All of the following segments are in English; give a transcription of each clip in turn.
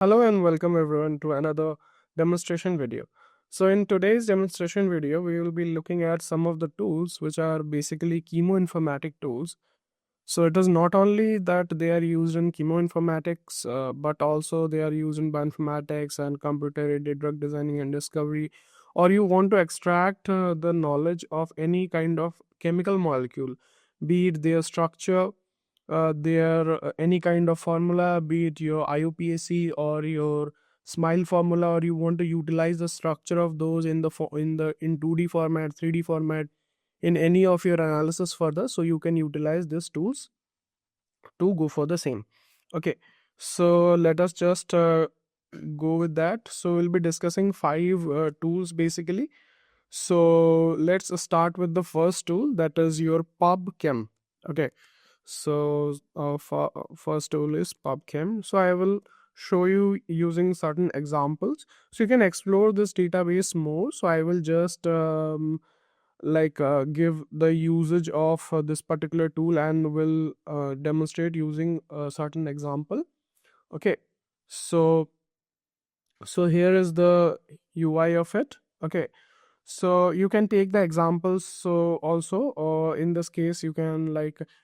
Hello and welcome everyone to another demonstration video. So in today's demonstration video, we will be looking at some of the tools which are basically chemoinformatic tools. So it is not only that they are used in chemoinformatics, but also they are used in bioinformatics and computer-aided drug designing and discovery, or you want to extract the knowledge of any kind of chemical molecule, be it their structure, their any kind of formula, be it your IUPAC or your smile formula, or you want to utilize the structure of those in the in 2D format, 3D format, in any of your analysis further, so you can utilize these tools to go for the same. Okay, so let us just go with that. So we'll be discussing five tools basically. So let's start with the first tool, that is your PubChem. Okay, so first tool is PubChem. So I will show you using certain examples so you can explore this database more. So I will just give the usage of this particular tool and will demonstrate using a certain example. Okay, so here is the UI of it. Okay, so you can take the examples. So also in this case you can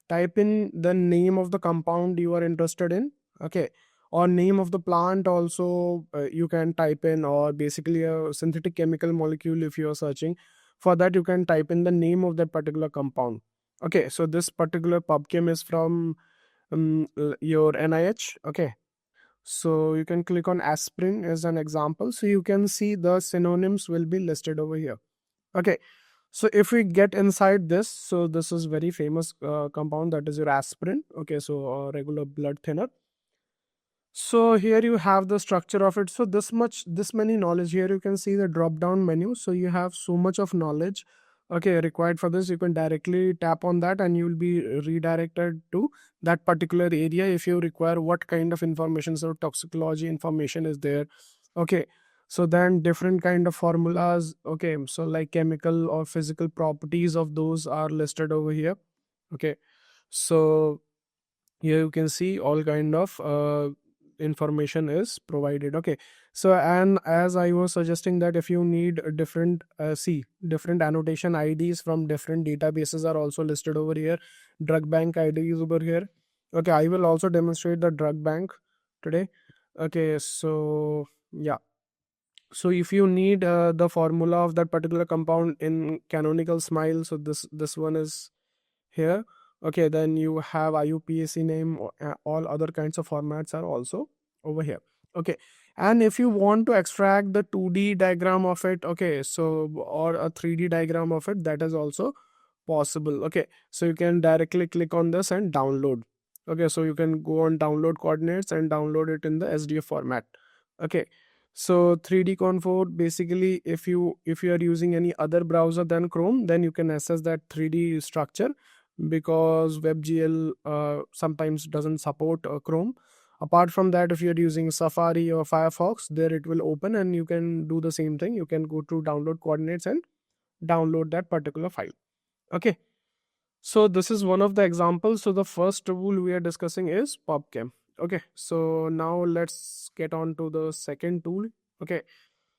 type in the name of the compound you are interested in. Okay, or name of the plant also you can type in, or basically a synthetic chemical molecule. If you are searching for that, you can type in the name of that particular compound. Okay, so this particular PubChem is from your NIH. Okay, so you can click on aspirin as an example, so you can see the synonyms will be listed over here. Okay, so if we get inside this, so this is very famous compound, that is your aspirin. Okay, so regular blood thinner. So here you have the structure of it. So this many knowledge. Here you can see the drop down menu, so you have so much of knowledge, okay, required for this. You can directly tap on that and you will be redirected to that particular area if you require what kind of information. So toxicology information is there. Okay, so then different kind of formulas. Okay, so like chemical or physical properties of those are listed over here. Okay, so here you can see all kind of information is provided. Okay, so and as I was suggesting that if you need a different different annotation IDs from different databases are also listed over here. DrugBank ID is over here. Okay, I will also demonstrate the DrugBank today. Okay, so yeah, so if you need the formula of that particular compound in canonical smile, so this one is here. Okay, then you have IUPAC name, all other kinds of formats are also over here. Okay, and if you want to extract the 2D diagram of it, okay, so or a 3D diagram of it, that is also possible. Okay, so you can directly click on this and download. Okay, so you can go on download coordinates and download it in the SDF format. Okay, so 3D confold, basically if you are using any other browser than Chrome, then you can access that 3D structure, because WebGL sometimes doesn't support Chrome. Apart from that, if you're using Safari or Firefox, there it will open and you can do the same thing. You can go to download coordinates and download that particular file. Okay, so this is one of the examples. So the first tool we are discussing is PubChem. Okay, so now let's get on to the second tool. Okay,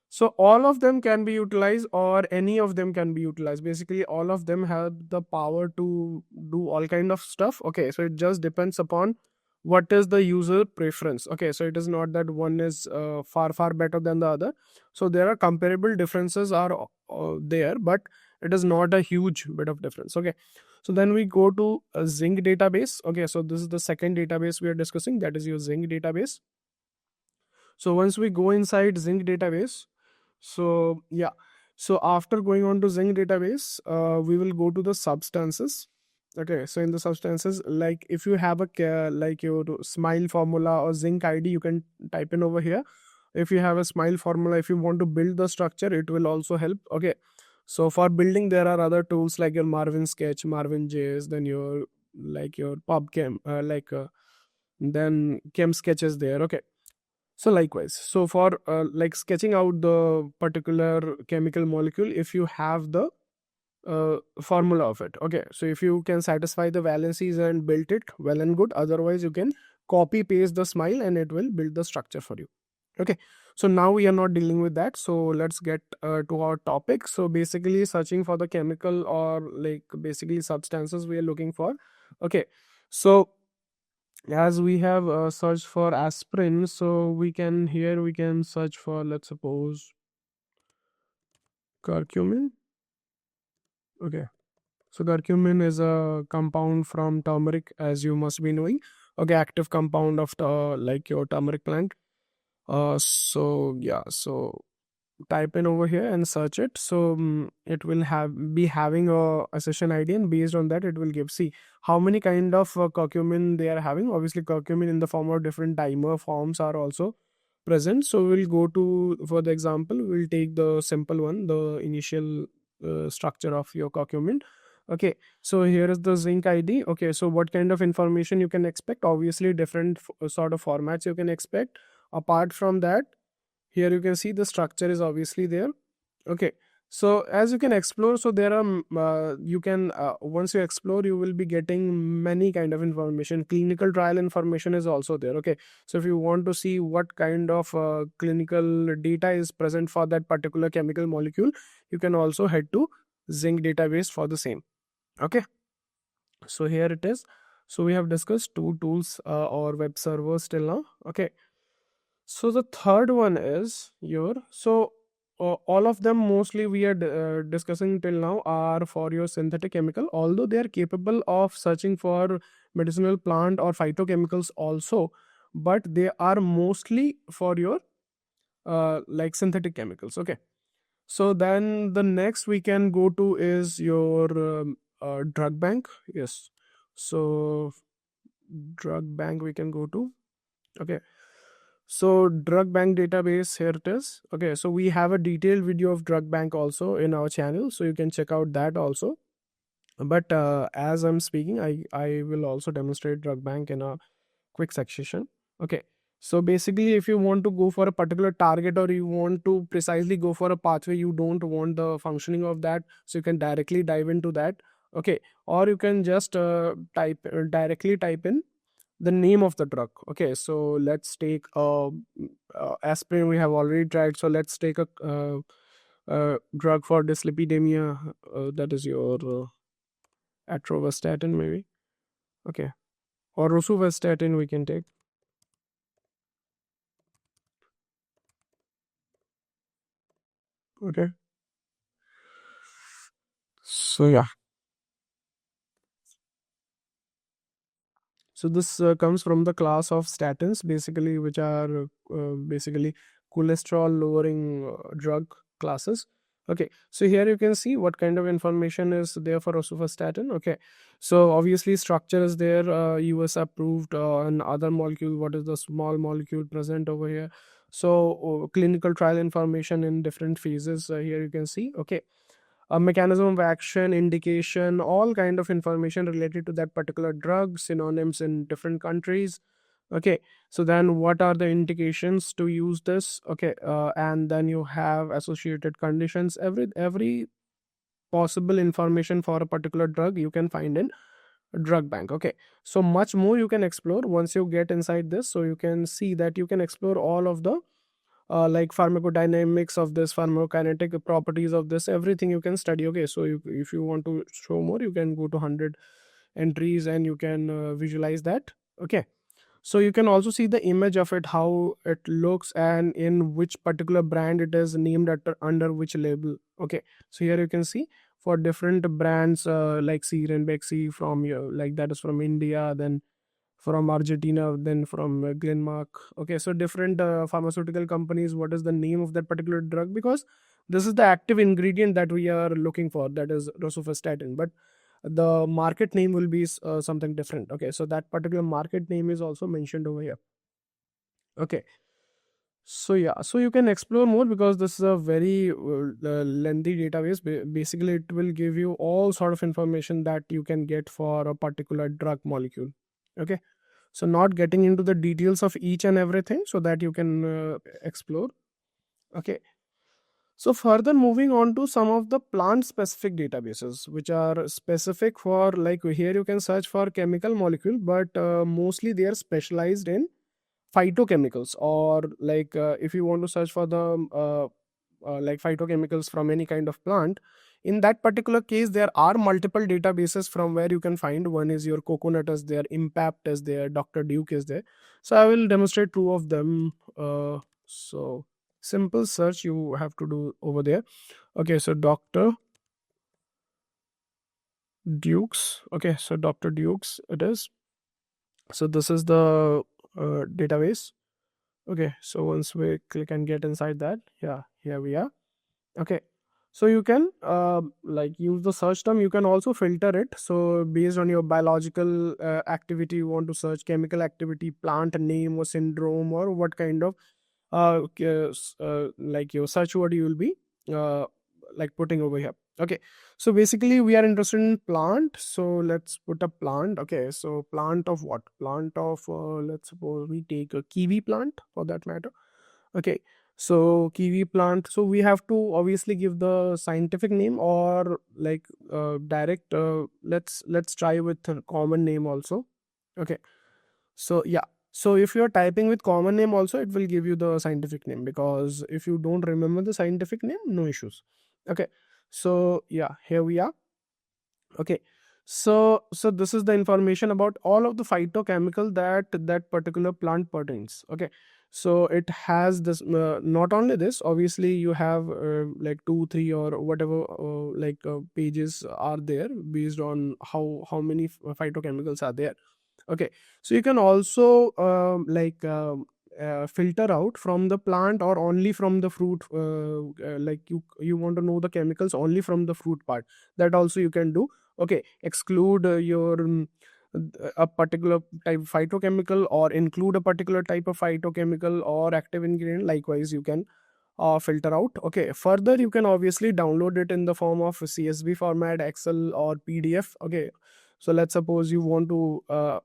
so all of them can be utilized or any of them can be utilized. Basically, all of them have the power to do all kind of stuff. Okay, so it just depends upon what is the user preference. Okay, so it is not that one is far better than the other. So there are comparable differences are there, but it is not a huge bit of difference. Okay, so then we go to a ZINC database. Okay, so this is the second database we are discussing, that is your ZINC database. So once we go inside ZINC database, so yeah, so after going on to ZINC database, we will go to the substances. Okay, so in the substances, like if you have a like your smile formula or ZINC ID, you can type in over here. If you have a smile formula, if you want to build the structure, it will also help. Okay, so for building, there are other tools like your Marvin Sketch, Marvin JS, then your your PubChem, then Chem Sketch is there. Okay, so likewise, so for like sketching out the particular chemical molecule, if you have the formula of it, okay, so if you can satisfy the valencies and build it, well and good. Otherwise, you can copy paste the smile and it will build the structure for you. Okay, so now we are not dealing with that. So let's get to our topic. So basically, searching for the chemical or like basically substances we are looking for. Okay, so as we have searched for aspirin, so we can here we can search for, let's suppose, curcumin. Okay, so curcumin is a compound from turmeric, as you must be knowing. Okay, active compound of the like your turmeric plant. So yeah, so type in over here and search it. So it will be having a session ID, and based on that it will give, see how many kind of curcumin they are having. Obviously curcumin in the form of different dimer forms are also present. So we'll go to, for the example, we'll take the simple one, the initial structure of your curcumin. Okay, so here is the zinc ID. Okay, so what kind of information you can expect? Obviously different sort of formats you can expect. Apart from that, here you can see the structure is obviously there. Okay, so as you can explore, so there are you can once you explore, you will be getting many kind of information. Clinical trial information is also there. Okay, so if you want to see what kind of clinical data is present for that particular chemical molecule, you can also head to zinc database for the same. Okay, so here it is. So we have discussed two tools or web servers till now. Okay, so the third one is your, so all of them mostly we are discussing till now are for your synthetic chemical, although they are capable of searching for medicinal plant or phytochemicals also, but they are mostly for your like synthetic chemicals. Okay, so then the next we can go to is your drug bank. Yes, so drug bank we can go to. Okay, so DrugBank database, here it is. Okay, so we have a detailed video of DrugBank also in our channel, so you can check out that also. But as I'm speaking, I will also demonstrate DrugBank in a quick section. Okay, so basically, if you want to go for a particular target or you want to precisely go for a pathway, you don't want the functioning of that, so you can directly dive into that. Okay, or you can just directly type in the name of the drug. Okay, so let's take aspirin we have already tried, so let's take a drug for dyslipidemia, that is your atorvastatin maybe. Okay, or rosuvastatin we can take. Okay, so yeah, so this comes from the class of statins, basically, which are basically cholesterol lowering drug classes. Okay, so here you can see what kind of information is there for rosuvastatin. Okay, so obviously structure is there, US approved, and other molecule, what is the small molecule present over here. So clinical trial information in different phases, here you can see. Okay, a mechanism of action, indication, all kind of information related to that particular drug, synonyms in different countries. Okay, so then what are the indications to use this? Okay, and then you have associated conditions. Every possible information for a particular drug you can find in drug bank. Okay, so much more you can explore once you get inside this. So you can see that you can explore all of the like pharmacodynamics of this, pharmacokinetic properties of this, everything you can study. Okay, so if you want to show more, you can go to 100 entries and you can visualize that. Okay, so you can also see the image of it, how it looks, and in which particular brand it is named under which label. Okay, so here you can see for different brands, like Bexy from your, like that is from India, then from Argentina, then from Glenmark. Okay, so different pharmaceutical companies, what is the name of that particular drug? Because this is the active ingredient that we are looking for, that is rosuvastatin, but the market name will be something different. Okay, so that particular market name is also mentioned over here. Okay, so yeah, so you can explore more because this is a very lengthy database. Basically, it will give you all sort of information that you can get for a particular drug molecule. Okay, so not getting into the details of each and everything, so that you can explore. Okay, so further moving on to some of the plant specific databases, which are specific for, like here you can search for chemical molecule, but mostly they are specialized in phytochemicals, or like if you want to search for the like phytochemicals from any kind of plant, in that particular case there are multiple databases from where you can find. One is your coconut is there, IMPPAT is there, Dr. Duke is there. So I will demonstrate two of them. So simple search you have to do over there. Okay, so Dr. Duke's. Okay, so Dr. Duke's it is. So this is the database. Okay, so once we click and get inside that, yeah, here we are. Okay, so you can like use the search term. You can also filter it. So based on your biological activity, you want to search chemical activity, plant name or syndrome, or what kind of like your search word you will be uh, like putting over here. Okay, so basically we are interested in plant, so let's put a plant. Okay, so plant of what? Plant of let's suppose we take a kiwi plant for that matter. Okay, so kiwi plant, so we have to obviously give the scientific name, or like direct let's try with a common name also. Okay, so yeah, so if you're typing with common name also, it will give you the scientific name, because if you don't remember the scientific name, no issues. Okay, so yeah, here we are. Okay, so this is the information about all of the phytochemical that particular plant pertains. Okay, so it has this not only this, obviously you have like 2 3 or whatever like pages are there based on how many phytochemicals are there. Okay, so you can also like filter out from the plant or only from the fruit, like you want to know the chemicals only from the fruit part, that also you can do. Okay, exclude your a particular type of phytochemical, or include a particular type of phytochemical or active ingredient, likewise you can filter out. Okay, further you can obviously download it in the form of CSV format, Excel or PDF. Okay, so let's suppose you want to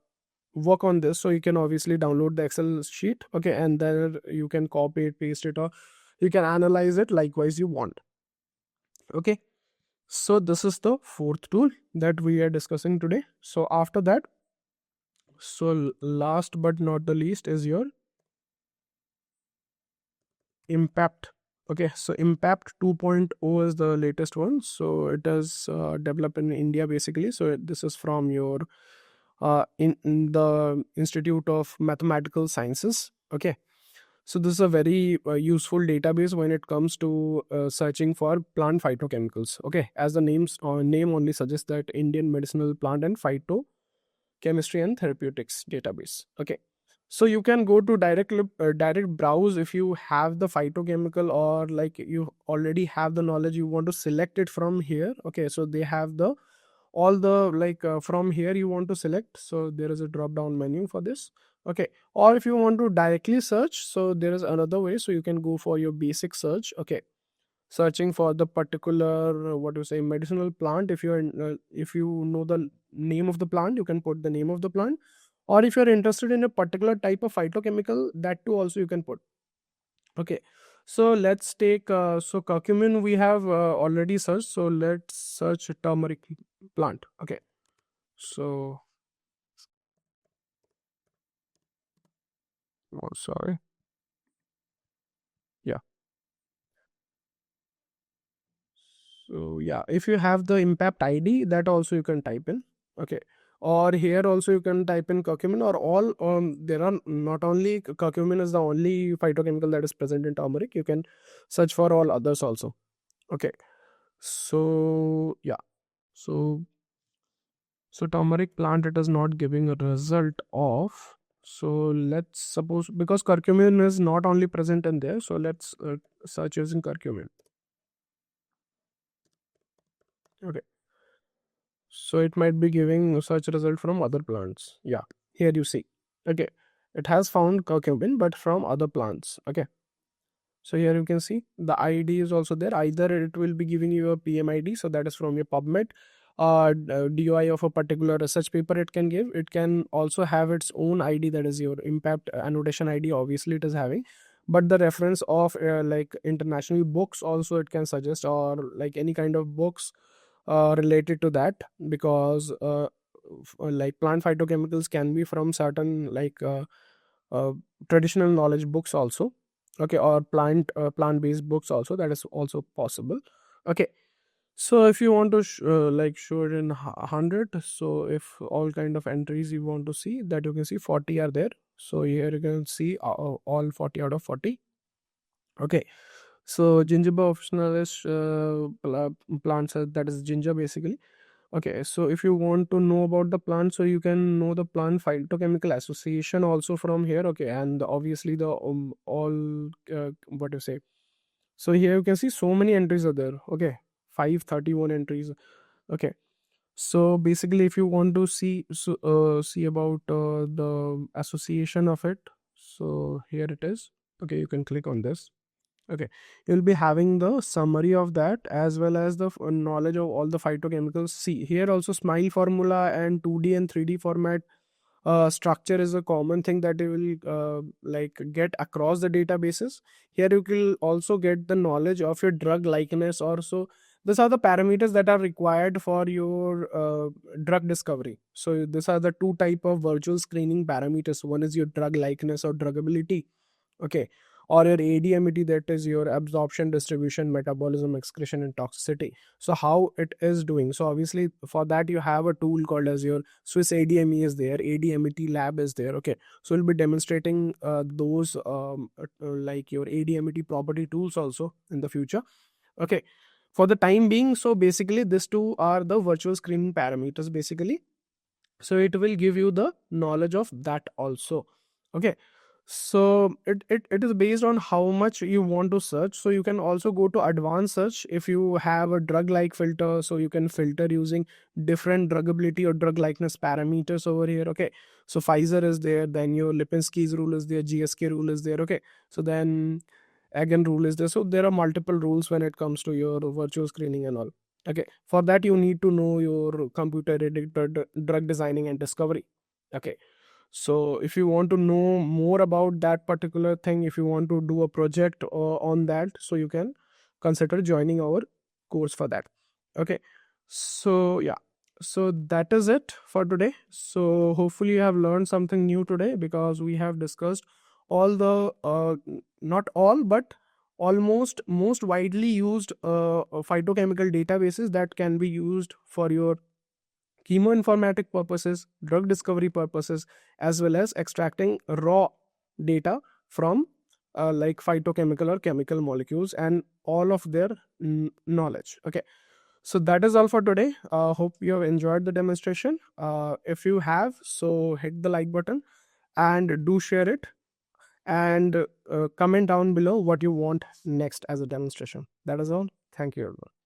work on this, so you can obviously download the Excel sheet. Okay, and then you can copy it, paste it, or you can analyze it likewise you want. Okay, so this is the fourth tool that we are discussing today. So after that, so last but not the least is your IMPACT. Okay, so IMPACT 2.0 is the latest one. So it is developed in India basically. So this is from your in the Institute of Mathematical Sciences. Okay, so this is a very useful database when it comes to searching for plant phytochemicals. Okay, as the name only suggests, that Indian Medicinal Plant and Phytochemistry and Therapeutics database. Okay, so you can go to direct browse if you have the phytochemical, or like you already have the knowledge, you want to select it from here. Okay, so they have the all the like from here you want to select, so there is a drop down menu for this. Okay, or if you want to directly search, so there is another way, so you can go for your basic search. Okay, searching for the particular what you say medicinal plant. If you're if you know the name of the plant, you can put the name of the plant, or if you're interested in a particular type of phytochemical, that too also you can put. Okay, so let's take so curcumin we have already searched, so let's search turmeric plant. Okay, so oh, sorry, yeah. So yeah, if you have the impact ID, that also you can type in. Okay, or here also you can type in curcumin, or all there are not only curcumin is the only phytochemical that is present in turmeric, you can search for all others also. Okay, so yeah, so turmeric plant, it is not giving a result of. So let's suppose, because curcumin is not only present in there, so let's search using curcumin. Okay, so it might be giving search result from other plants. Yeah, here you see. Okay, it has found curcumin but from other plants. Okay, so here you can see the ID is also there. Either it will be giving you a PMID, so that is from your PubMed, DOI of a particular research paper it can give. It can also have its own ID, that is your impact annotation ID, obviously it is having. But the reference of like international books also it can suggest, or like any kind of books related to that, because like plant phytochemicals can be from certain like uh, traditional knowledge books also, okay, or plant based books also, that is also possible. Okay, so if you want to like show it in 100, so if all kind of entries you want to see, that you can see 40 are there. So here you can see all 40 out of 40. Okay, so gingiber officinalis plants, that is ginger basically. Okay, so if you want to know about the plant, so you can know the plant phytochemical association also from here. Okay, and obviously the all what you say. So here you can see so many entries are there. Okay, 531 entries. Okay, so basically if you want to see about the association of it, so here it is. Okay, you can click on this. Okay, you'll be having the summary of that as well as the knowledge of all the phytochemicals. See here also smile formula and 2D and 3D format structure is a common thing that you will like get across the databases. Here you will also get the knowledge of your drug likeness or so. These are the parameters that are required for your drug discovery. So these are the two type of virtual screening parameters. One is your drug likeness or drugability, okay, or your ADMET, that is your absorption, distribution, metabolism, excretion, and toxicity. So how it is doing. So obviously for that you have a tool called as your Swiss ADME is there, ADMET lab is there. Okay, so we'll be demonstrating those like your ADMET property tools also in the future. Okay, for the time being, so basically these two are the virtual screening parameters basically. So it will give you the knowledge of that also. Okay, so it is based on how much you want to search. So you can also go to advanced search if you have a drug like filter, so you can filter using different drugability or drug likeness parameters over here. Okay, so Pfizer is there, then your Lipinski's rule is there, GSK rule is there. Okay, so then again rule is there. So there are multiple rules when it comes to your virtual screening and all. Okay, for that you need to know your computer aided drug designing and discovery. Okay, so if you want to know more about that particular thing, if you want to do a project on that, so you can consider joining our course for that. Okay, so yeah, so that is it for today. So hopefully you have learned something new today, because we have discussed all the not all but almost most widely used phytochemical databases that can be used for your chemoinformatic purposes, drug discovery purposes, as well as extracting raw data from like phytochemical or chemical molecules and all of their knowledge. Okay, so that is all for today. Hope you have enjoyed the demonstration. If you have, so hit the like button and do share it, and comment down below what you want next as a demonstration. That is all. Thank you, everyone.